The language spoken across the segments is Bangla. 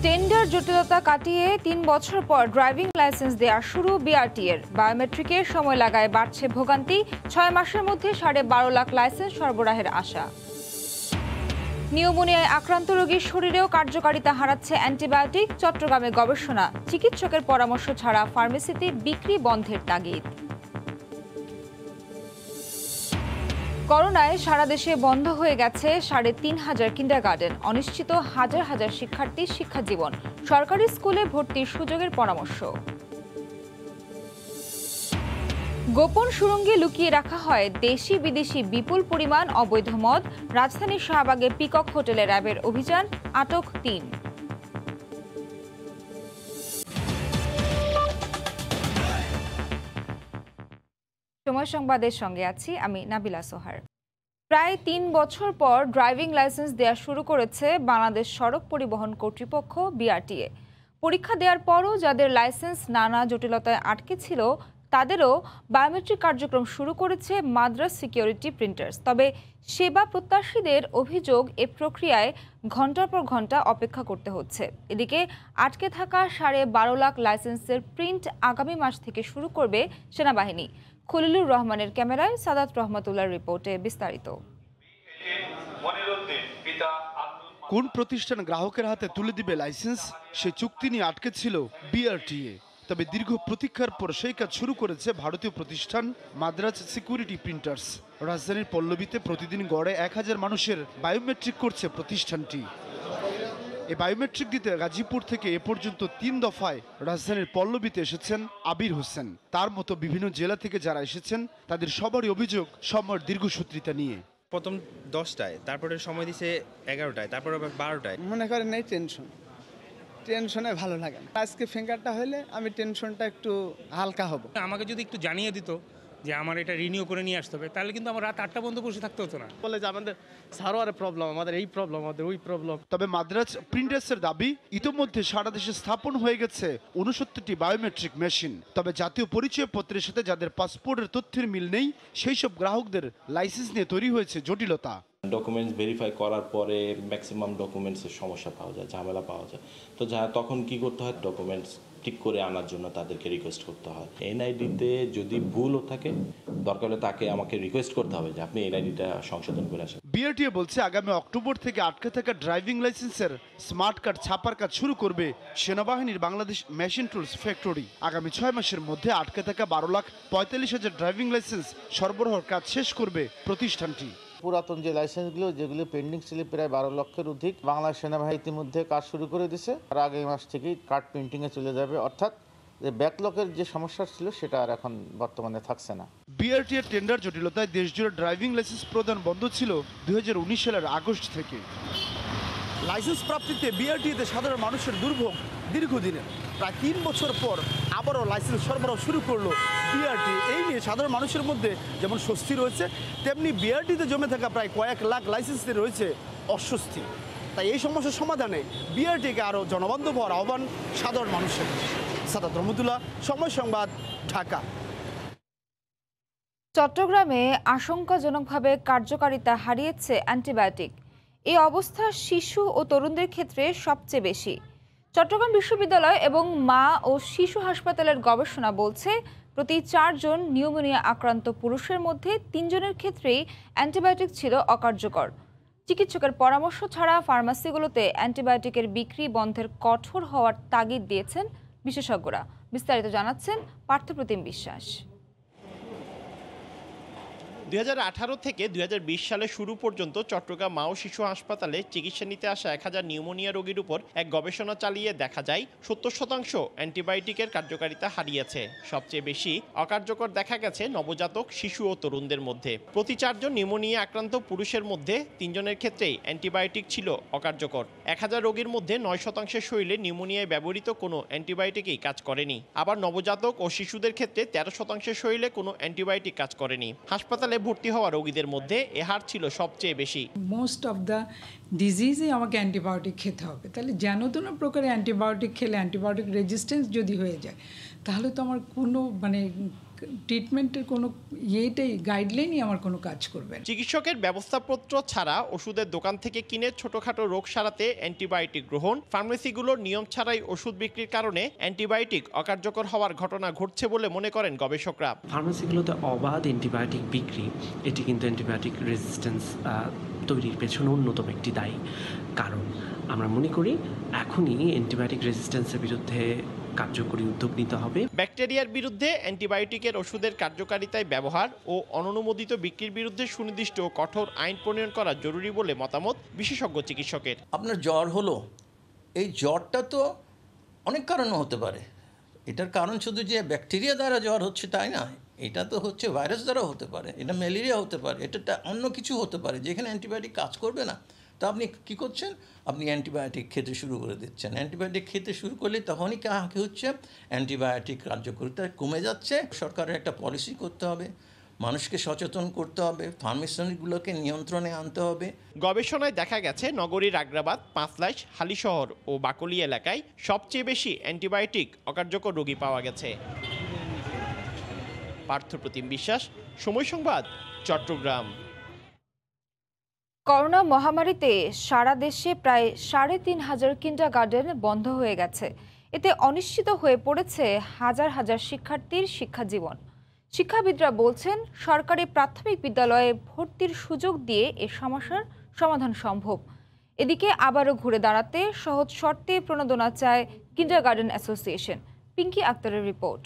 টেন্ডার জটিলতা কাটিয়ে ৩ বছর পর ড্রাইভিং লাইসেন্স দেওয়া শুরু বিআরটি-এর। বায়োমেট্রিকের সময় লাগায় বাড়ছে ভোগান্তি। ৬ মাসের মধ্যে ১২.৫ লাখ লাইসেন্স সরবরাহের আশা। নিউমোনিয়ায় আক্রান্ত রোগীর শরীরেও কার্যকারিতা হারাচ্ছে অ্যান্টিবায়োটিক। চট্টগ্রামে গবেষণা, চিকিৎসকের পরামর্শ ছাড়া ফার্মেসিতে বিক্রি বন্ধের তাগিদ। করোনায় সারা দেশে বন্ধ হয়ে গেছে ৩,৫০০ কিন্ডারগার্টেন। অনিশ্চিত হাজার হাজার শিক্ষার্থীর শিক্ষাজীবন। সরকারি স্কুলে ভর্তির সুযোগের পরামর্শ। গোপন সুড়ঙ্গে লুকিয়ে রাখা হয় দেশি বিদেশি বিপুল পরিমাণ অবৈধ মদ। রাজধানীর শাহবাগে পিকক হোটেলে র্যাবের অভিযান, আটক ৩। সময় সংবাদের সঙ্গে আছি আমি নাবিলা সোহার। প্রায় ৩ বছর পর ড্রাইভিং লাইসেন্স দেওয়া শুরু করেছে বাংলাদেশ সড়ক পরিবহন কর্তৃপক্ষ বিআরটিএ। পরীক্ষা দেওয়ার পরও যাদের লাইসেন্স নানা জটিলতায় আটকে ছিল তাদেরও বায়োমেট্রিক কার্যক্রম শুরু করেছে মাদ্রাজ সিকিউরিটি প্রিন্টার্স। তবে সেবা প্রত্যাশীদের অভিযোগ, এ প্রক্রিয়ায় ঘণ্টার পর ঘণ্টা অপেক্ষা করতে হচ্ছে। এদিকে আটকে থাকা ১২.৫ লাখ লাইসেন্সের প্রিন্ট আগামী মাস থেকে শুরু করবে সেনাবাহিনী। খলিলুর রহমানের ক্যামেরায় সাদাত রহমতুল্লাহর রিপোর্টে বিস্তারিত। কোন প্রতিষ্ঠান গ্রাহকের হাতে তুলে দিবে লাইসেন্স, সে চুক্তি নিয়ে আটকে ছিল বিআরটিএ। তবে দীর্ঘ প্রতীক্ষার পর সেই কাজ শুরু করেছে ভারতীয় প্রতিষ্ঠান মাদ্রাজ সিকিউরিটি প্রিন্টার্স। রাজধানীর পল্লবীতে প্রতিদিন গড়ে ১,০০০ মানুষের বায়োমেট্রিক করছে প্রতিষ্ঠানটি। এই বায়োমেট্রিক দিতে গাজীপুর থেকে এ পর্যন্ত ৩ দফায় রাজধানীর পল্লবীতে এসেছেন আবির হোসেন। তার মতো বিভিন্ন জেলা থেকে যারা এসেছেন তাদের সবারই অভিযোগ সময়ের দীর্ঘসূত্রিতা নিয়ে। প্রথম 10টায়, তারপরে সময় দিছে 11টায়, তারপরে 12টায়। মনে করেন এই টেনশনে ভালো লাগে না। আজকে ফিঙ্গারটা হলে আমি টেনশনটা একটু হালকা হব। আমাকে যদি একটু জানিয়ে দিত যে আমার এটা রিনিউ করে নিয়ে আসতে হবে, তাহলে কিন্তু আমার রাত 8টা পর্যন্ত বসে থাকতে হতো না। বলে যে আমাদের সার্ভারের প্রবলেম, আমাদের এই প্রবলেম, আমাদের ওই প্রবলেম। তবে মাদ্রাজ প্রিন্টার্সের দাবি, ইতোমধ্যে সারা দেশে স্থাপন হয়ে গেছে ৬৯টি বায়োমেট্রিক মেশিন। তবে জাতীয় পরিচয়পত্রের সাথে যাদের পাসপোর্টের তথ্যের মিল নেই, সেই সব গ্রাহকদের লাইসেন্স নিয়ে তৈরি হয়েছে জটিলতা। ডকুমেন্টস ভেরিফাই করার পরে ম্যাক্সিমাম ডকুমেন্টসের সমস্যা পাওয়া যায়, ঝামেলা পাওয়া যায়। তো তখন কি করতে হয়, ডকুমেন্টস ঠিক করে আনার জন্য তাদেরকে রিকোয়েস্ট করতে হয়। এনআইডিতে যদি ভুলও থাকে, দরকার হলে তাকে আমাকে রিকোয়েস্ট করতে হবে যে আপনি এনআইডিটা সংশোধন করে আসেন। বিআরটিএ বলছে আগামী অক্টোবর থেকে আটকে থাকা ড্রাইভিং লাইসেন্সের স্মার্ট কার্ড ছাপার কাজ শুরু করবে সেনাবাহিনীর বাংলাদেশ মেশিন টুলস ফ্যাক্টরি। আগামী ৬ মাসের মধ্যে আটকে থাকা ১২,৪৫,০০০ ড্রাইভিং লাইসেন্স সরবরাহের কাজ শেষ করবে প্রতিষ্ঠানটি। পুরাতন যে লাইসেন্সগুলো যেগুলো পেন্ডিং ছিল প্রায় ১২ লক্ষের অধিক, বাংলাদেশ সেনাবাহিনী ইতিমধ্যে কাজ শুরু করে দিয়েছে। আর আগামী মাস থেকেই কার্ড প্রিন্টিংয়ে চলে যাবে, অর্থাৎ যে ব্যাকলগের যে সমস্যা ছিল সেটা আর এখন বর্তমানে থাকছে না। বিআরটিএ টেন্ডার জটিলতায় দেশজুড়ে ড্রাইভিং লাইসেন্স প্রদান বন্ধ ছিল ২০১৯ সালের আগস্ট থেকে। লাইসেন্স প্রাপ্তিতে বিআরটিএতে সাধারণ মানুষের দুর্ভোগ দীর্ঘদিনের। প্রায় ৩ বছর পর আবারও লাইসেন্স সরবরাহ শুরু করলো বিআরটিএ। এই নিয়ে সাধারণ মানুষের মধ্যে যেমন স্বস্তি রয়েছে, তেমনি বিআরটিতে জমে থাকা প্রায় কয়েক লাখ লাইসেন্সে রয়েছে অস্বস্তি। তাই এই সমস্যার সমাধানে বিআরটিকে আরও জনবান্ধব হওয়ার আহ্বান সাধারণ মানুষের। সাদাত রহমতুল্লাহ, সময় সংবাদ, ঢাকা। চট্টগ্রামে আশঙ্কাজনকভাবে কার্যকারিতা হারিয়েছে অ্যান্টিবায়োটিক। এই অবস্থা শিশু ও তরুণদের ক্ষেত্রে সবচেয়ে বেশি। চট্টগ্রাম বিশ্ববিদ্যালয় এবং মা ও শিশু হাসপাতালের গবেষণা বলছে, প্রতি ৪ জন নিউমোনিয়া আক্রান্ত পুরুষের মধ্যে ৩ জনের ক্ষেত্রেই অ্যান্টিবায়োটিক ছিল অকার্যকর। চিকিৎসকের পরামর্শ ছাড়া ফার্মাসিগুলোতে অ্যান্টিবায়োটিকের বিক্রি বন্ধের কঠোর হওয়ার তাগিদ দিয়েছেন বিশেষজ্ঞরা। বিস্তারিত জানাচ্ছেন পার্থপ্রতিম বিশ্বাস। ২০১৮ থেকে ২০২০ সালে শুরু পর্যন্ত চট্টগ্রাম মা ও শিশু হাসপাতালে চিকিৎসা নিতে আসা ১,০০০ নিউমোনিয়া রোগীর উপর এক গবেষণা চালিয়ে দেখা যায় ৭০% অ্যান্টিবায়োটিকের কার্যকারিতা হারিয়েছে। সবচেয়ে বেশি অকার্যকর দেখা গেছে নবজাতক, শিশু ও তরুণদের মধ্যে। প্রতি ৪ জন নিউমোনিয়া আক্রান্ত পুরুষের মধ্যে ৩ জনের ক্ষেত্রেই অ্যান্টিবায়োটিক ছিল অকার্যকর। ১,০০০ রোগীর মধ্যে ৯% শরীরে নিউমোনিয়ায় ব্যবহৃত কোনো অ্যান্টিবায়োটিকই কাজ করেনি। আবার নবজাতক ও শিশুদের ক্ষেত্রে ১৩% শরীরে কোনো অ্যান্টিবায়োটিক কাজ করেনি। হাসপাতালে ভর্তি হওয়া রোগীদের মধ্যে এ হার ছিল সবচেয়ে বেশি। মোস্ট অফ দ্য ডিজিজে আমাকে অ্যান্টিবায়োটিক খেতে হবে, তাহলে যেন কোনো প্রকারে অ্যান্টিবায়োটিক খেলে অ্যান্টিবায়োটিক রেজিস্ট্যান্স যদি হয়ে যায়, তাহলে তো আমার কোনো ট্রিটমেন্টের কোনো ইয়েটাই গাইডলাইনই আমার কোনো কাজ করবে না। চিকিৎসকের ব্যবস্থাপত্র ছাড়া ওষুধের দোকান থেকে কিনে ছোটখাটো রোগ সারাতে অ্যান্টিবায়োটিক গ্রহণ, ফার্মেসিগুলোর নিয়ম ছাড়াই ওষুধ বিক্রির কারণে অ্যান্টিবায়োটিক অকার্যকর হওয়ার ঘটনা ঘটছে বলে মনে করেন গবেষকরা। ফার্মেসিগুলোতে অবাধ অ্যান্টিবায়োটিক বিক্রি, এটি কিন্তু অ্যান্টিবায়োটিক রেজিস্ট্যান্স তৈরির পেছনে অন্যতম একটি দায়ী কারণ। আমরা মনে করি এখনই অ্যান্টিবায়োটিক রেজিস্ট্যান্সের বিরুদ্ধে কার্যকরী উদ্যোগ নিতে হবে। ব্যাকটেরিয়ার বিরুদ্ধে অ্যান্টিবায়োটিকের ওষুধের কার্যকারিতায় ব্যবহার ও অননুমোদিত বিক্রির বিরুদ্ধে সুনির্দিষ্ট কঠোর আইন প্রণয়ন করা জরুরি বলে মতামত বিশেষজ্ঞ চিকিৎসকের। আপনার জ্বর হলো, এই জ্বরটা তো অনেক কারণে হতে পারে। এটার কারণ শুধু যে ব্যাকটেরিয়া দ্বারা জ্বর হচ্ছে তাই না, এটা তো হচ্ছে ভাইরাস দ্বারাও হতে পারে, এটা ম্যালেরিয়া হতে পারে, এটা অন্য কিছু হতে পারে যেখানে অ্যান্টিবায়োটিক কাজ করবে না। তো আপনি কী করছেন, আপনি অ্যান্টিবায়োটিক খেতে শুরু করে দিচ্ছেন। অ্যান্টিবায়োটিক খেতে শুরু করলে তখনই কী হচ্ছে, অ্যান্টিবায়োটিক কার্যকারিতা কমে যাচ্ছে। সরকারের একটা পলিসি করতে হবে, মানুষকে সচেতন করতে হবে, ফার্মেসিগুলোকে নিয়ন্ত্রণে আনতে হবে। গবেষণায় দেখা গেছে নগরীর আগ্রাবাদ, পাঁচলাইশ, হালিশহর ও বাকলি এলাকায় সবচেয়ে বেশি অ্যান্টিবায়োটিক অকার্যকর রোগী পাওয়া গেছে। পার্থপ্রতিম বিশ্বাস, সময় সংবাদ, চট্টগ্রাম। করোনা মহামারীতে সারা দেশে প্রায় 3,500 কিন্ডারগার্টেন বন্ধ হয়ে গেছে। এতে অনিশ্চিত হয়ে পড়েছে হাজার হাজার শিক্ষার্থীর শিক্ষাজীবন। শিক্ষাবিদরা বলছেন সরকারি প্রাথমিক বিদ্যালয়ে ভর্তির সুযোগ দিয়ে এ সমস্যার সমাধান সম্ভব। এদিকে আবারও ঘুরে দাঁড়াতে সহজ শর্তে প্রণোদনা চায় কিন্ডারগার্টেন অ্যাসোসিয়েশন। পিঙ্কি আক্তারের রিপোর্ট।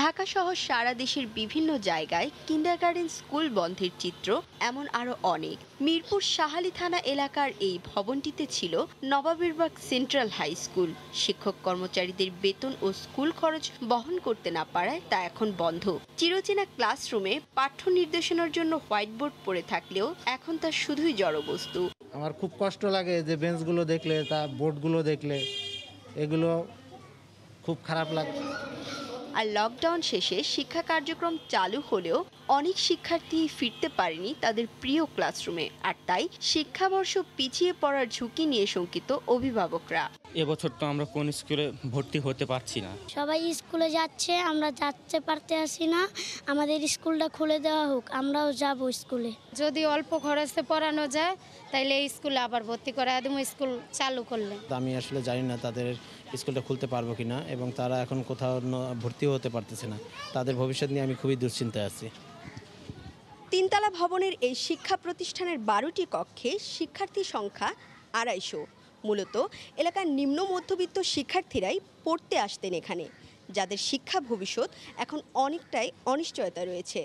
ঢাকা সহ সারা দেশের বিভিন্ন জায়গায় কিন্ডারগার্টেন স্কুল বন্ধের চিত্র এমন আরও অনেক। মিরপুর শাহালি থানা এলাকার এই ভবনটিতে ছিল নবাবেরবাগ সেন্ট্রাল হাই স্কুল। শিক্ষক কর্মচারীদের বেতন ও স্কুল খরচ বহন করতে না পারায় তা এখন বন্ধ। চিরচেনা ক্লাসরুমে পাঠ্য নির্দেশনার জন্য হোয়াইট বোর্ড পড়ে থাকলেও এখন তা শুধুই জড়বস্তু। আমার খুব কষ্ট লাগে যে বেঞ্চগুলো দেখলে, তা বোর্ডগুলো দেখলে, এগুলো খুব খারাপ লাগে। আর লকডাউন শেষে শিক্ষা কার্যক্রম চালু হলেও অনেক শিক্ষার্থী ফিরতে পারেনি তাদের প্রিয় ক্লাসরুমে। আর তাই শিক্ষাবর্ষ পিছিয়ে পড়ার ঝুঁকি নিয়ে শঙ্কিত অভিভাবকরা। এবছর তো আমরা কোন স্কুলে ভর্তি হতে পারছি না। সবাই স্কুলে যাচ্ছে, আমরা যাচ্ছে পারতে আসি না। আমাদের স্কুলটা খুলে দেওয়া হোক, আমরাও যাব স্কুলে। যদি অল্প খরচে পড়ানো যায় তাইলে এই স্কুলে আবার ভর্তি করা একদম স্কুল চালু করলে। আমি আসলে জানি না তাদের স্কুলটা খুলতে পারবো কিনা, এবং তারা এখন কোথাও ভর্তিও হতে পারতেছে না। তাদের ভবিষ্যৎ নিয়ে আমি খুবই দুশ্চিন্তায় আছি। তিনতলা ভবনের এই শিক্ষা প্রতিষ্ঠানের 12টি কক্ষে শিক্ষার্থী সংখ্যা 250। মূলত এলাকার নিম্ন মধ্যবিত্ত শিক্ষার্থীরাই পড়তে আসতেন এখানে, যাদের শিক্ষা ভবিষ্যৎ এখন অনেকটাই অনিশ্চয়তা রয়েছে।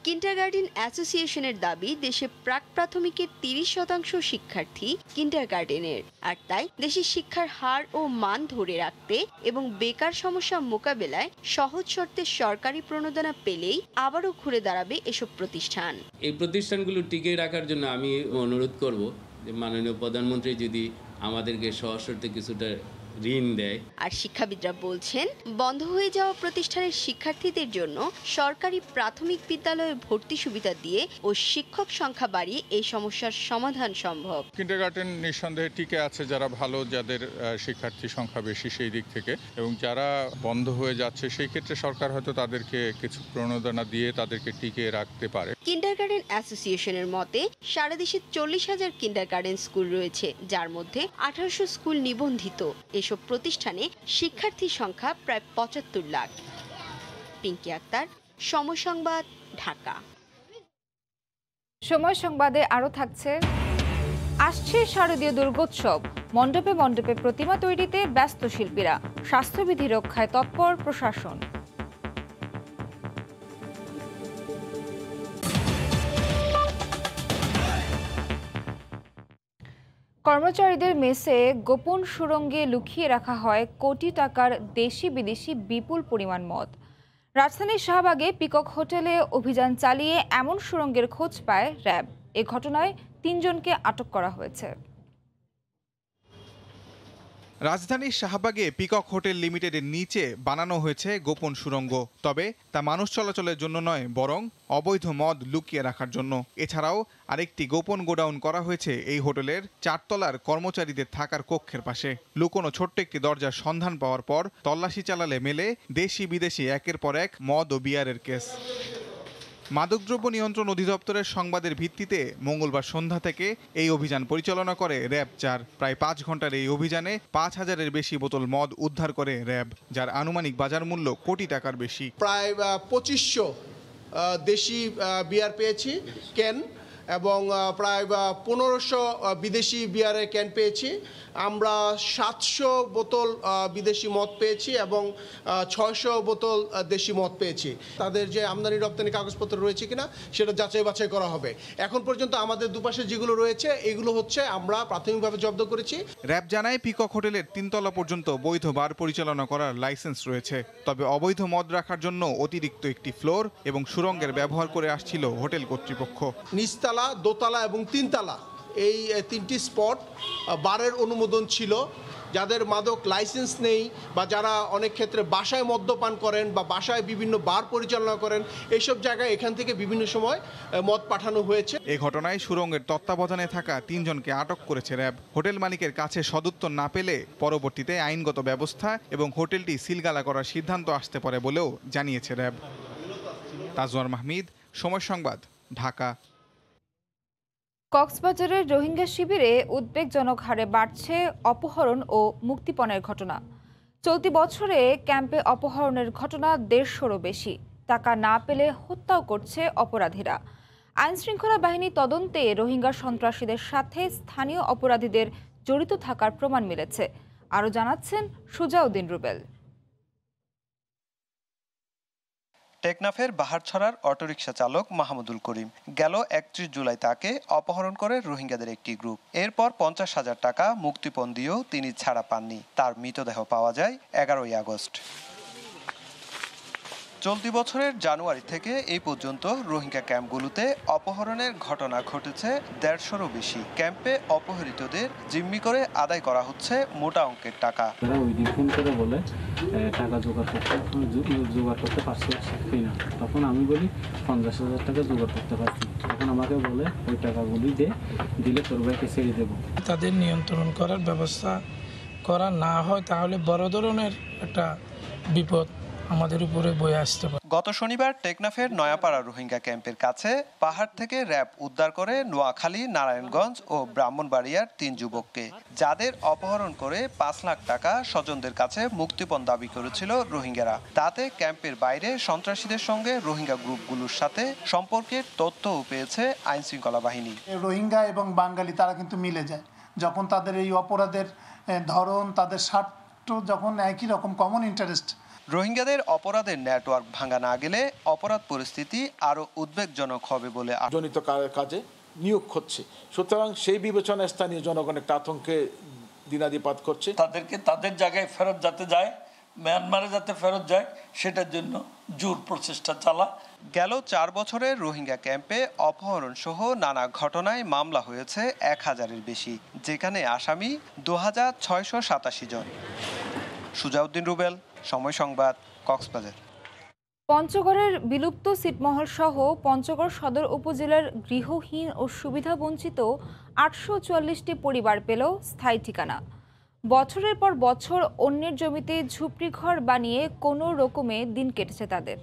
কিন্ডারগার্টেন অ্যাসোসিয়েশনের দাবি দেশে প্রাক প্রাথমিকের 30% শিক্ষার্থী কিন্ডারগার্টেনের। আর তাই দেশের শিক্ষার হার ও মান ধরে রাখতে এবং বেকার সমস্যা মোকাবেলায় সহজ শর্তে সরকারি প্রণোদনা পেলেই আবারও ঘুরে দাঁড়াবে এসব প্রতিষ্ঠান। এই প্রতিষ্ঠানগুলো টিকিয়ে রাখার জন্য আমি অনুরোধ করব যে মাননীয় প্রধানমন্ত্রী যদি আমাদেরকে সহজ শর্তে কিছুটা ঋণ দেয়। আর শিক্ষাবিদরা বলছেন বন্ধ হয়ে যাওয়া প্রতিষ্ঠানের শিক্ষার্থীদের জন্য সরকারি প্রাথমিক বিদ্যালয়ে ভর্তি সুবিধা দিয়ে ও শিক্ষক সংখ্যা বাড়িয়ে এই সমস্যার সমাধান সম্ভব। কিন্ডারগার্টেন নিঃসন্দেহে টিকে আছে যারা ভালো, যাদের শিক্ষার্থী সংখ্যা বেশি সেই দিক থেকে, এবং যারা বন্ধ হয়ে যাচ্ছে সেই ক্ষেত্রে সরকার হয়তো তাদেরকে কিছু প্রণোদনা দিয়ে তাদেরকে টিকিয়ে রাখতে পারে। কিন্ডারগার্টেন অ্যাসোসিয়েশনের মতে সারা দেশে 40,000 কিন্ডারগার্টেন স্কুল রয়েছে, যার মধ্যে 1800 স্কুল নিবন্ধিত। এসব প্রতিষ্ঠানে শিক্ষার্থীর সংখ্যা প্রায় 75 লাখ। পিঙ্কি আক্তার, সময় সংবাদ, ঢাকা। সময় সংবাদে আরও থাকছে, আসছে শারদীয় দুর্গোৎসব। মণ্ডপে মণ্ডপে প্রতিমা তৈরিতে ব্যস্ত শিল্পীরা, স্বাস্থ্যবিধি রক্ষায় তৎপর প্রশাসন। কর্মচারীদের মেসে গোপন সুড়ঙ্গে লুকিয়ে রাখা হয় কোটি টাকার দেশি বিদেশি বিপুল পরিমাণ মদ। রাজধানীর শাহবাগে পিকক হোটেলে অভিযান চালিয়ে এমন সুড়ঙ্গের খোঁজ পায় র্যাব। এ ঘটনায় 3 জনকে আটক করা হয়েছে। রাজধানীর শাহবাগে পিকক হোটেল লিমিটেডের নিচে বানানো হয়েছে গোপন সুড়ঙ্গ। তবে তা মানুষ চলাচলের জন্য নয়, বরং অবৈধ মদ লুকিয়ে রাখার জন্য। এছাড়াও আরেকটি গোপন গোডাউন করা হয়েছে এই হোটেলের 4 তলার কর্মচারীদের থাকার কক্ষের পাশে। লুকোনো ছোট্ট একটি দরজার সন্ধান পাওয়ার পর তল্লাশি চালালে মেলে দেশি বিদেশি একের পর এক মদ ও বিয়ারের কেস। মাদকদ্রব্য নিয়ন্ত্রণ অধিদপ্তরের সংবাদের ভিত্তিতে মঙ্গলবার সন্ধ্যা থেকে এই অভিযান পরিচালনা করে র্যাব 4। প্রায় 5 ঘন্টার এই অভিযানে 5000-এর বেশি বোতল মদ উদ্ধার করে র্যাব, যার আনুমানিক বাজার মূল্য কোটি টাকার বেশি। প্রায় 2500 দেশি বিয়ার পেয়েছি ক্যান, এবং প্রায় 1500 বিদেশি বিয়ারের ক্যান পেয়েছি। আমরা 700 বোতল বিদেশি মদ পেয়েছি এবং 600 বোতল দেশি মদ পেয়েছি। তাদের যে আমদানি রপ্তানি কাগজপত্র রয়েছে কিনা সেটা যাচাই বাছাই করা হবে। এখন পর্যন্ত আমাদের দুপাশে যেগুলো রয়েছে এগুলো হচ্ছে আমরা প্রাথমিকভাবে জব্দ করেছি। র্যাব জানায় পিকক হোটেলের 3 তলা পর্যন্ত বৈধ বার পরিচালনা করার লাইসেন্স রয়েছে। তবে অবৈধ মদ রাখার জন্য অতিরিক্ত একটি ফ্লোর এবং সুড়ঙ্গের ব্যবহার করে আসছিল হোটেল কর্তৃপক্ষ। নিচতলা, দোতলা এবং 3 তলা এই 3টি স্পট বারের অনুমোদন ছিল। যাদের মাদক লাইসেন্স নেই বা যারা অনেক ক্ষেত্রে বাসায় মদ্যপান করেন বা বাসায় বিভিন্ন বার পরিচালনা করেন, এইসব জায়গায় এখান থেকে বিভিন্ন সময় মদ পাঠানো হয়েছে। এই ঘটনায় সুড়ঙ্গের তত্ত্বাবধানে থাকা 3 জনকে আটক করেছে র্যাব। হোটেল মালিকের কাছে সদুত্তর না পেলে পরবর্তীতে আইনগত ব্যবস্থা এবং হোটেলটি সিলগালা করার সিদ্ধান্ত আসতে পারে বলেও জানিয়েছে র্যাব। তাজওয়ার মাহমিদ, সময় সংবাদ, ঢাকা। কক্সবাজারের রোহিঙ্গা শিবিরে উদ্বেগজনক হারে বাড়ছে অপহরণ ও মুক্তিপণের ঘটনা। চলতি বছরে ক্যাম্পে অপহরণের ঘটনা 150-এরও বেশি। টাকা না পেলে হত্যাও করছে অপরাধীরা। আইনশৃঙ্খলা বাহিনী তদন্তে রোহিঙ্গা সন্ত্রাসীদের সাথে স্থানীয় অপরাধীদের জড়িত থাকার প্রমাণ মিলেছে। আরও জানাচ্ছেন সুজাউদ্দিন রুবেল। টেকনাফের বাহারছড়ার অটোরিকশা চালক মাহমুদুল করিম গেল 31 জুলাই তাকে অপহরণ করে রোহিঙ্গাদের একটি গ্রুপ। এরপর 50,000 টাকা মুক্তিপণ দিয়েও তিনি ছাড়া পাননি। তার মৃতদেহ পাওয়া যায় 11ই আগস্ট। চলতি বছরের জানুয়ারি থেকে এই পর্যন্ত রোহিঙ্গা ক্যাম্পগুলোতে অপহরণের ঘটনা ঘটেছে 150-এরও বেশি। ক্যাম্পে অপহৃতদের জিম্মি করে আদায় করা হচ্ছে মোটা অঙ্কের টাকা। ওই দিন ফোন করে বলে টাকা জোগাড় করতে পারছি কিনা, তখন আমি বলি 50,000 টাকা জোগাড় করতে পারছি। তখন আমাকে বলে ওই টাকাগুলি দিলে তোর ভাইকে ছেড়ে দেবো। তাদের নিয়ন্ত্রণ করার ব্যবস্থা করা না হয় তাহলে বড় ধরনের একটা বিপদ আমাদের উপরে বয়ে আসতে পারে। গত শনিবার টেকনাফের নয়াপাড়া রোহিঙ্গা ক্যাম্পের কাছে পাহাড় থেকে র্যাব উদ্ধার করে নোয়াখালী, নারায়ণগঞ্জ ও ব্রাহ্মণবাড়িয়ার 3 যুবককে, যাদের অপহরণ করে 5 লাখ টাকা স্বজনদের কাছে মুক্তিপণ দাবি করেছিল রোহিঙ্গারা। তাতে ক্যাম্পের বাইরে সন্ত্রাসীদের সঙ্গে রোহিঙ্গা গ্রুপগুলোর সাথে সম্পর্কের তথ্যও পেয়েছে আইনশৃঙ্খলা বাহিনী। রোহিঙ্গা এবং বাঙালি তারা কিন্তু মিলে যায় যখন তাদের এই অপরাধের ধরন, তাদের স্বার্থ যখন একই রকম, কমন ইন্টারেস্ট। রোহিঙ্গাদের অপরাধের নেটওয়ার্ক ভাঙা না গেলে অপরাধ পরিস্থিতি আরো উদ্বেগজনক হবে বলে জনিত কাজে নিয়োগ হচ্ছে। সুতরাং সেই বিবেচনায় স্থানীয় জনগণ একটা আতঙ্কে দিনাদিপাত করছে। তাদেরকে তাদের জায়গায় ফেরত যাতে যায়, মিয়ানমারে যাতে ফেরত যায়, সেটার জন্য জোর প্রচেষ্টা চালা। গেল 4 বছরের রোহিঙ্গা ক্যাম্পে অপহরণ সহ নানা ঘটনায় মামলা হয়েছে 1000-এর বেশি, যেখানে আসামি 2687 জন। সুজাউদ্দিন রুবেল, সময় সংবাদ, কক্সবাজার। পঞ্চগড়ের বিলুপ্ত ছিটমহল সহ পঞ্চগড় সদর উপজেলার গৃহহীন ও সুবিধা বঞ্চিত 844টি পরিবার পেল স্থায়ী ঠিকানা। বছরের পর বছর অন্যের জমিতে ঝুপড়ি ঘর বানিয়ে কোনো রকমে দিন কেটেছে তাদের।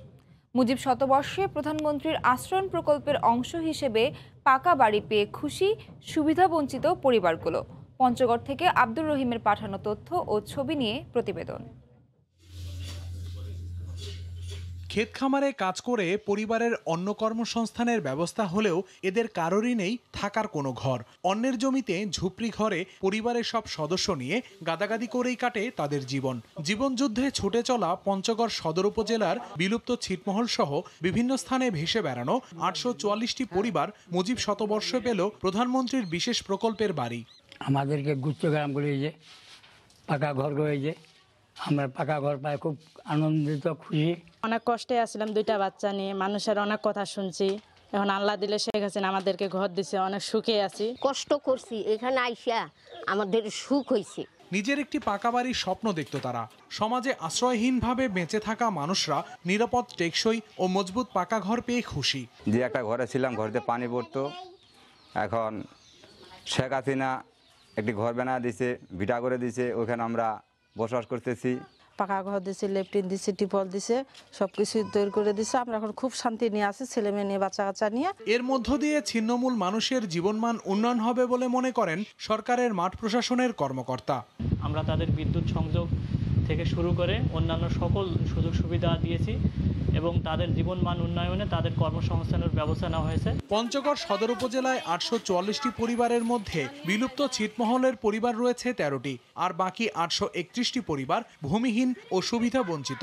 মুজিব শতবর্ষে প্রধানমন্ত্রীর আশ্রয়ণ প্রকল্পের অংশ হিসেবে পাকা বাড়ি পেয়ে খুশি সুবিধা বঞ্চিত পরিবারগুলো। পঞ্চগড় থেকে আব্দুর রহিমের পাঠানো তথ্য ও ছবি নিয়ে প্রতিবেদন। ক্ষেত খামারে কাজ করে পরিবারের অন্য কর্মসংস্থানের ব্যবস্থা হলেও এদের কারোরই নেই থাকার কোনো ঘর। অন্যের জমিতে ঝুপড়ি ঘরে পরিবারের সব সদস্য নিয়ে গাদাগাদি করেই কাটে তাদের জীবন। জীবনযুদ্ধে ছুটে চলা পঞ্চগড় সদর উপজেলার বিলুপ্ত ছিটমহল সহ বিভিন্ন স্থানে ভেসে বেড়ানো 844টি পরিবার মুজিব শতবর্ষে পেল প্রধানমন্ত্রীর বিশেষ প্রকল্পের বাড়ি। আমাদেরকে গুচ্ছ গ্রাম বলে যে পাকা ঘর রয়েছে, আমরা পাকা ঘর পাই খুব আনন্দিত, খুশি। অনেক কষ্টে আসলাম, 2টা বাচ্চা নিয়ে, মানুষের অনেক কথা শুনছি, এখন আল্লাহ দিলে শেখ হাসিনা আমাদেরকে ঘর দিছে, অনেক সুখে আছি। কষ্ট করছি, এখানে আইসা আমাদের সুখ হয়েছে। নিজের একটি পাকা বাড়ির স্বপ্ন দেখত তারা। সমাজে আশ্রয়হীনভাবে বেঁচে থাকা মানুষরা নিরাপদ, টেকসই ও মজবুত পাকা ঘর পেয়ে খুশি। যে একটা ঘরে ছিলাম, ঘরেতে পানি পড়তো, এখন শেখ হাসিনা একটি ঘর বানিয়ে দিছে, ভিটা করে দিছে, ওইখানে আমরা বসবাস করতেছি। পাকা ঘর দিছে, লেট্রিন দিছে, টিপল দিছে, সবকিছু তৈরি করে দিছে। আমরা এখন খুব শান্তি নিয়ে আছি, ছেলে মেয়ে নিয়ে, বাচ্চা কাচ্চা নিয়ে। এর মধ্য দিয়ে ছিন্নমূল মানুষের জীবনমান উন্নয়ন হবে বলে মনে করেন সরকারের মাঠ প্রশাসনের কর্মকর্তা। আমরা তাদের বিদ্যুৎ সংযোগ থেকে শুরু করে অন্যান্য সকল সুযোগ সুবিধা দিয়েছি এবং তাদের জীবনমান উন্নয়নে তাদের কর্মসংস্থানের ব্যবস্থা নেওয়া হয়েছে। পঞ্চগড় সদর উপজেলায় 844টি পরিবারের মধ্যে বিলুপ্ত ছিটমহলের পরিবার রয়েছে 13টি, আর বাকি 831টি পরিবার ভূমিহীন ও সুবিধা বঞ্চিত।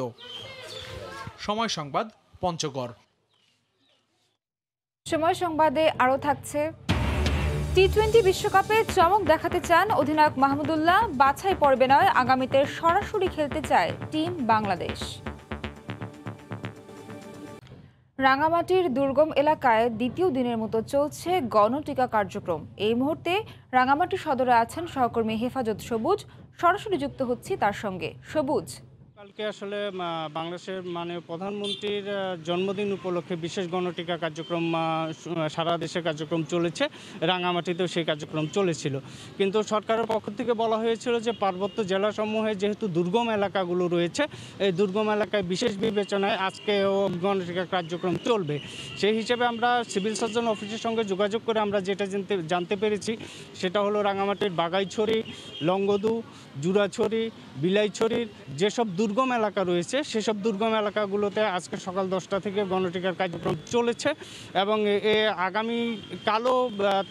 সময় সংবাদ, পঞ্চগড়। সময় সংবাদে আরও থাকছে, টি-20 বিশ্বকাপে চমক দেখাতে চান অধিনায়ক মাহমুদুল্লাহ। বাছাই পর্বে নয়, আগামীতে সরাসরি খেলতে চায় টিম বাংলাদেশ। রাঙামাটির দুর্গম এলাকায় দ্বিতীয় দিনের মতো চলছে গণটিকা কার্যক্রম। এই মুহূর্তে রাঙামাটি সদরে আছেন সহকর্মী হেফাজত সবুজ। সরাসরি যুক্ত হচ্ছি তার সঙ্গে। সবুজ, কালকে আসলে বাংলাদেশের মাননীয় প্রধানমন্ত্রীর জন্মদিন উপলক্ষে বিশেষ গণটিকা কার্যক্রম সারা দেশে কার্যক্রম চলেছে, রাঙামাটিতেও সেই কার্যক্রম চলেছিল। কিন্তু সরকারের পক্ষ থেকে বলা হয়েছিল যে পার্বত্য জেলাসমূহে যেহেতু দুর্গম এলাকাগুলো রয়েছে, এই দুর্গম এলাকায় বিশেষ বিবেচনায় আজকেও গণটিকা কার্যক্রম চলবে। সেই হিসেবে আমরা সিভিল সার্জন অফিসের সঙ্গে যোগাযোগ করে আমরা যেটা জানতে পেরেছি সেটা হলো রাঙামাটির বাগাইছড়ি, লংগদু, জুরাছড়ি, বিলাইছড়ির যেসব দুর্গম এলাকা রয়েছে সেসব দুর্গম এলাকাগুলোতে আজকে সকাল 10টা থেকে গণটিকার কার্যক্রম চলেছে এবং আগামী কালও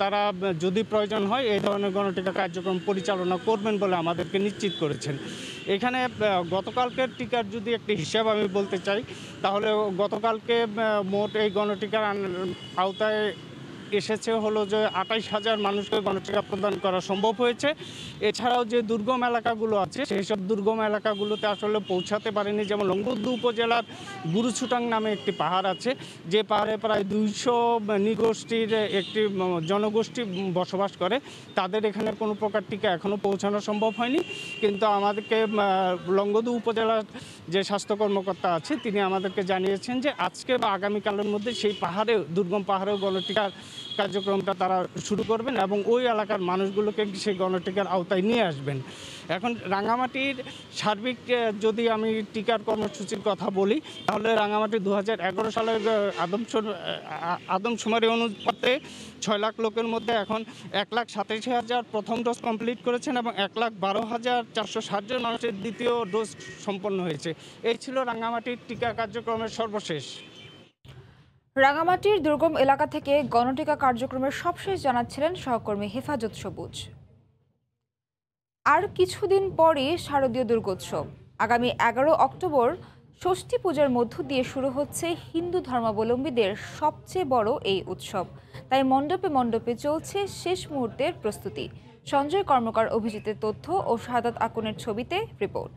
তারা যদি প্রয়োজন হয় এই ধরনের গণটিকা কার্যক্রম পরিচালনা করবেন বলে আমাদেরকে নিশ্চিত করেছেন। এখানে গতকালকের টিকার যদি একটি হিসাব আমি বলতে চাই, তাহলে গতকালকে মোট এই গণটিকার আওতায় এসেছে হলো যে 28,000 মানুষকে গণটিকা প্রদান করা সম্ভব হয়েছে। এছাড়াও যে দুর্গম এলাকাগুলো আছে সেই সব দুর্গম এলাকাগুলোতে আসলে পৌঁছাতে পারেনি। যেমন লংগদু উপজেলার গুরুছুটাং নামে একটি পাহাড় আছে, যে পাহাড়ে প্রায় 200 নৃগোষ্ঠীর একটি জনগোষ্ঠী বসবাস করে। তাদের এখানে কোনো প্রকার টিকা এখনও পৌঁছানো সম্ভব হয়নি। কিন্তু আমাদেরকে লংগদু উপজেলার যে স্বাস্থ্য কর্মকর্তা আছে তিনি আমাদেরকে জানিয়েছেন যে আজকে বা আগামীকালের মধ্যে সেই পাহাড়ে, দুর্গম পাহাড়েও গণটিকার কার্যক্রমটা তারা শুরু করবেন এবং ওই এলাকার মানুষগুলোকে সেই গণটিকার আওতায় নিয়ে আসবেন। এখন রাঙামাটির সার্বিক যদি আমি টিকার কর্মসূচির কথা বলি, তাহলে রাঙামাটি 2011 সালের আদমশুমারি অনুপাতে 6 লাখ লোকের মধ্যে এখন 1,87,000 প্রথম ডোজ কমপ্লিট করেছেন এবং 1,12,460 জন মানুষের দ্বিতীয় ডোজ সম্পন্ন হয়েছে। এই ছিল রাঙামাটির টিকা কার্যক্রমের সর্বশেষ। রাঙামাটির দুর্গম এলাকা থেকে গণটিকা কার্যক্রমের সবশেষ জানাচ্ছিলেন সহকর্মী হেফাজত সবুজ। আর কিছুদিন পরই শারদীয় দুর্গোৎসব। আগামী 11 অক্টোবর ষষ্ঠী পূজার মধ্য দিয়ে শুরু হচ্ছে হিন্দু ধর্মাবলম্বীদের সবচেয়ে বড় এই উৎসব। তাই মণ্ডপে মণ্ডপে চলছে শেষ মুহূর্তের প্রস্তুতি। সঞ্জয় কর্মকার অভিজিতের তথ্য ও শাহাদাত আকুনের ছবিতে রিপোর্ট।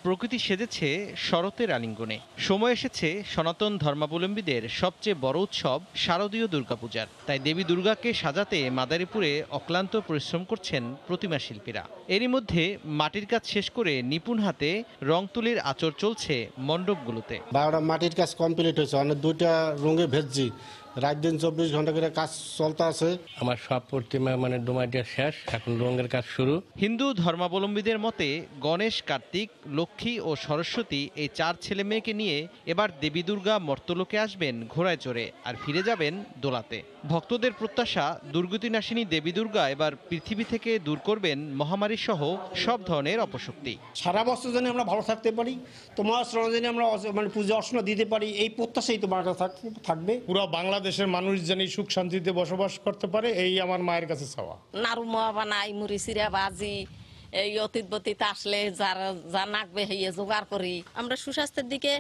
প্রকৃতি সেজেছে শরতের আলিঙ্গনে। সময় এসেছে সনাতন ধর্মাবলম্বীদের সবচেয়ে বড় উৎসব শারদীয় দুর্গাপূজার। তাই দেবী দুর্গাকে সাজাতে মাদারীপুরে অক্লান্ত পরিশ্রম করছেন প্রতিমা শিল্পীরা। এরই মধ্যে মাটির কাজ শেষ করে নিপুণ হাতে রং তুলির আঁচড় চলছে মণ্ডপগুলোতে। 12টা মাটির কাজ কমপ্লিট হয়েছে, অনেক 2টা রঙে ভেজছি, রাত দিন 24 ঘন্টা করে কাজ চলতে আছে। আমার সব প্রতিমা ডোমাটিয়া শেষ, এখন রঙের কাজ শুরু। হিন্দু ধর্মাবলম্বীদের মতে গণেশ, কার্তিক, লক্ষ্মী ও সরস্বতী এই 4 ছেলে মেয়েকে নিয়ে এবার দেবী দুর্গা মর্তলোকে আসবেন ঘোড়ায় চড়ে আর ফিরে যাবেন দোলাতে। ভক্তদের প্রত্যাশা, দুর্গতিনাশিনী দেবী দুর্গা এবার পৃথিবী থেকে দূর করবেন মহামারী সহ সব ধরনের অপশক্তি। সারা বছর যেন আমরা ভালো থাকতে পারি, তোমার শ্রমজনে আমরা পূজা অর্চনা দিতে পারি, এই প্রত্যাশাই তোমার থাকবে। পুরো বাংলাদেশের মানুষ যেন সুখ শান্তিতে বসবাস করতে পারে, এই আমার মায়ের কাছে চাওয়া। নাড়ু মোয়া বানাই, মুড়ি চিরা ভাজি, এই অতীত আসলে যারা যা নাকবে হইয়ে জোগাড় করি। আমরা সুস্বাস্থ্যের দিকে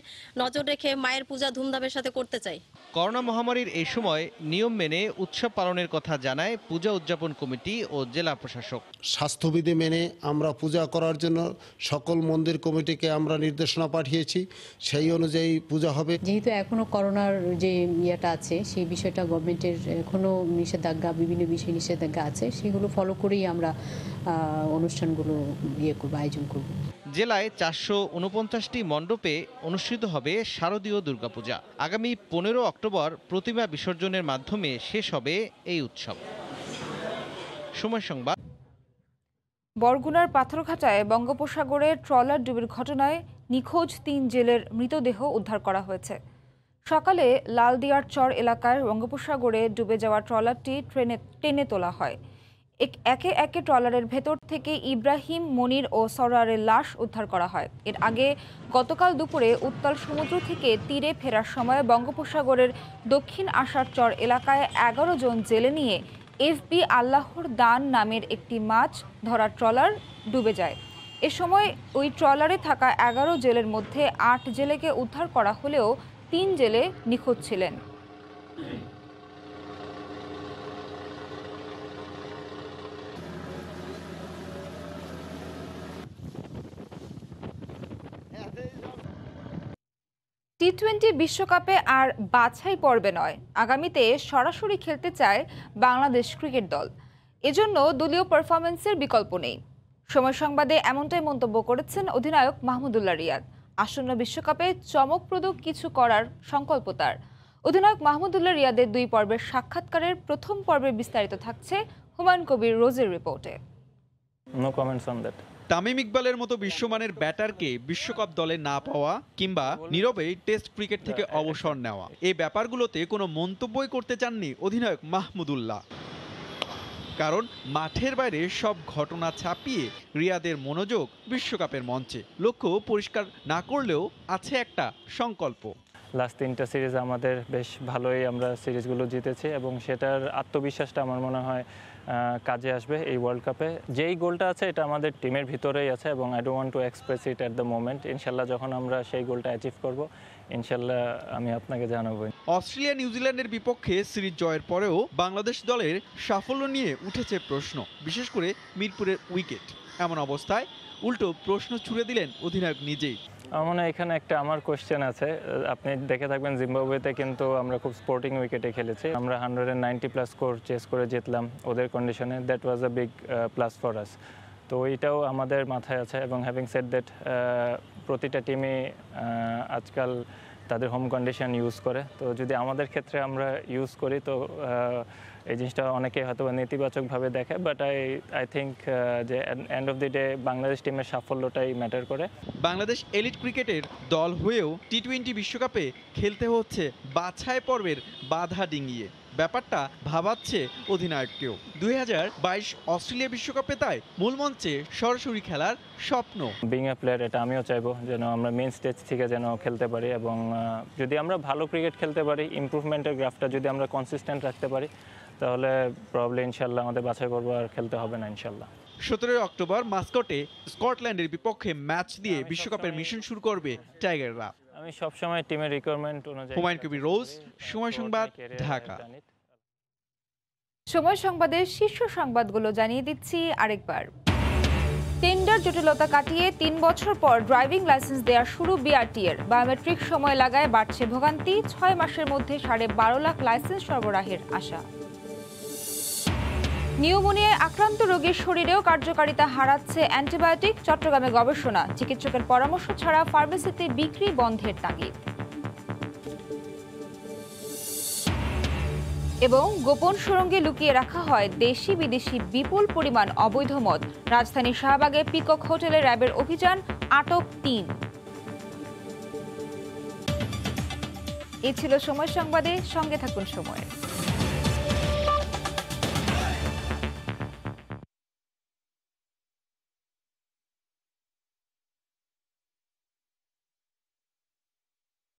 নজর রেখে মায়ের পূজা ধুমধামের সাথে করতে চাই। করোনা মহামারীর এই সময় নিয়ম মেনে উৎসব পালনের কথা জানায় পূজা উদযাপন কমিটি ও জেলা প্রশাসক। স্বাস্থ্যবিধি মেনে আমরা পূজা করার জন্য সকল মন্দির কমিটিকে আমরা নির্দেশনা পাঠিয়েছি, সেই অনুযায়ী পূজা হবে। যেহেতু এখনো করোনার যে ইয়েটা আছে, সেই বিষয়টা গভর্নমেন্টের এখনো নিষেধাজ্ঞা, বিভিন্ন বিষয় নিষেধাজ্ঞা আছে, সেগুলো ফলো করেই আমরা অনুষ্ঠানগুলো আয়োজন করব। জেলায় 449টি মণ্ডপে অনুষ্ঠিত হবে শারদীয় দুর্গাপূজা। আগামী 15 অক্টোবর প্রতিমা বিসর্জনের মাধ্যমে শেষ হবে এই উৎসব। সময় সংবাদ। বরগুনার পাথরঘাটায় বঙ্গোপসাগরে ট্রলার ডুবির ঘটনায় নিখোঁজ 3 জেলের মৃতদেহ উদ্ধার করা হয়েছে। সকালে লালদিয়ার চর এলাকায় বঙ্গোপসাগরে ডুবে যাওয়া ট্রলারটি টেনে তোলা হয়। একে একে ট্রলারের ভেতর থেকে ইব্রাহিম, মনির ও সরারের লাশ উদ্ধার করা হয়। এর আগে গতকাল দুপুরে উত্তাল সমুদ্র থেকে তীরে ফেরার সময় বঙ্গোপসাগরের দক্ষিণ আষাঢ় চর এলাকায় 11 জন জেলে নিয়ে FB আল্লাহর দান নামের একটি মাছ ধরার ট্রলার ডুবে যায়। এ সময় ওই ট্রলারে থাকা 11 জেলের মধ্যে 8 জেলেকে উদ্ধার করা হলেও 3 জেলে নিখোঁজ ছিলেন। টি-20 বিশ্বকাপে আর বাছাই পর্বে নয়, আগামীতে সরাসরি খেলতে চায় বাংলাদেশ ক্রিকেট দল। এজন্য দলীয় পারফরম্যান্সের বিকল্প নেই। সময় সংবাদে এমনটাই মন্তব্য করেছেন অধিনায়ক মাহমুদুল্লাহ রিয়াদ। আসন্ন বিশ্বকাপে চমকপ্রদ কিছু করার সংকল্প তার। অধিনায়ক মাহমুদুল্লাহ রিয়াদের 2 পর্বের সাক্ষাৎকারের প্রথম পর্বে বিস্তারিত থাকছে হুমায়ুন কবির রোজের রিপোর্টে। No comments on that. Tamim ইকবালের মতো বিশ্বমানের ব্যাটারকে বিশ্বকাপ দলে না পাওয়া কিংবা নীরবে টেস্ট ক্রিকেট থেকে অবসর নেওয়া, এই ব্যাপারগুলোতে কোনো মন্তব্যই করতে চাননি অধিনায়ক মাহমুদুল্লাহ। কারণ মাঠের বাইরে সব ঘটনা ছাপিয়ে রিয়াদের মনোযোগ বিশ্বকাপের মঞ্চে। লক্ষ্য পরিষ্কার না করলেও আছে একটা সংকল্প। লাস্ট 3টা সিরিজ আমাদের বেশ ভালোই আমরা সিরিজগুলো জিতেছি এবং সেটার আত্মবিশ্বাসটা আমার মনে হয় কাজে আসবে এই ওয়ার্ল্ড কাপে। যেই গোলটা আছে এটা আমাদের টিমের ভিতরেই আছে এবং I don't want to express it at the moment. ইনশাল্লাহ যখন আমরা সেই গোলটা অ্যাচিভ করব, ইনশাল্লাহ আমি আপনাকে জানাবো। অস্ট্রেলিয়া নিউজিল্যান্ডের বিপক্ষে সিরিজ জয়ের পরেও বাংলাদেশ দলের সাফল্য নিয়ে উঠেছে প্রশ্ন, বিশেষ করে মিরপুরের উইকেট। এমন অবস্থায় উল্টো প্রশ্ন ছুড়ে দিলেন অধিনায়ক নিজেই। আমার মনে হয় এখানে একটা আমার কোয়েশ্চেন আছে। আপনি দেখে থাকবেন জিম্বাবুয়েতে কিন্তু আমরা খুব স্পোর্টিং উইকেটে খেলেছি। আমরা 190+ স্কোর চেস করে জিতলাম ওদের কন্ডিশনে। That was a big plus for us. তো এইটাও আমাদের মাথায় আছে এবং হ্যাভিং সেড দ্যাট প্রতিটা টিমই আজকাল তাদের হোম কন্ডিশন ইউজ করে। তো যদি আমাদের ক্ষেত্রে আমরা ইউজ করি তো এই জিনিসটা অনেকে হয়তো নেতিবাচকভাবে দেখে, বাট আই থিঙ্ক যে end of the day Bangladesh টিমের সাফল্যটাই ম্যাটার করে। বাংলাদেশ এলিট ক্রিকেটের দল হয়েও টি-20 বিশ্বকাপে খেলতে হচ্ছে বাছাই পর্বের বাধা ডিঙিয়ে। ব্যাপারটা ভাবাচ্ছে অধিনায়ককেও। 2022 অস্ট্রেলিয়া বিশ্বকাপে তাই মূল মঞ্চে সরাসরি খেলার স্বপ্ন। বিং এ প্লেয়ার, এটা আমিও চাইবো যেন আমরা মেইন স্টেজ থেকে যেন খেলতে পারি এবং যদি আমরা ভালো ক্রিকেট খেলতে পারি, ইমপ্রুভমেন্টের গ্রাফটা যদি আমরা কনসিস্টেন্ট রাখতে পারি, তাহলে প্রবলি ইনশাল্লাহ আমাদের বাছাই করবো আর খেলতে হবে না ইনশাল্লাহ। 17 অক্টোবর মাস্কটে স্কটল্যান্ডের বিপক্ষে ম্যাচ দিয়ে বিশ্বকাপের মিশন শুরু করবে টাইগাররা। আমি সবসময় টিমের রিকোয়ারমেন্ট অনুযায়ী। হুমায়ুন কবির রোজ, সময় সংবাদ, ঢাকা। সময় সংবাদের শীর্ষ সংবাদগুলো জানিয়ে দিচ্ছি আরেকবার। টেন্ডার জটিলতা কাটিয়ে 3 বছর পর ড্রাইভিং লাইসেন্স দেওয়া শুরু বিআরটিএর। বায়োমেট্রিক সময় লাগায় বাড়ছে ভোগান্তি। 6 মাসের মধ্যে 12.5 লাখ লাইসেন্স সরবরাহের আশা। নিউমোনিয়ায় আক্রান্ত রোগীর শরীরেও কার্যকারিতা হারাচ্ছে অ্যান্টিবায়োটিক। চট্টগ্রামে গবেষণা, চিকিৎসকের পরামর্শ ছাড়া ফার্মেসিতে বিক্রি বন্ধের তাগিদ। এবং গোপন সুড়ঙ্গে লুকিয়ে রাখা হয় দেশি বিদেশি বিপুল পরিমাণ অবৈধ মদ। রাজধানীর শাহবাগে পিকক হোটেলে র্যাবের অভিযান, আটক 3। এই ছিল সময় সংবাদে, সঙ্গে থাকুন সময়ের।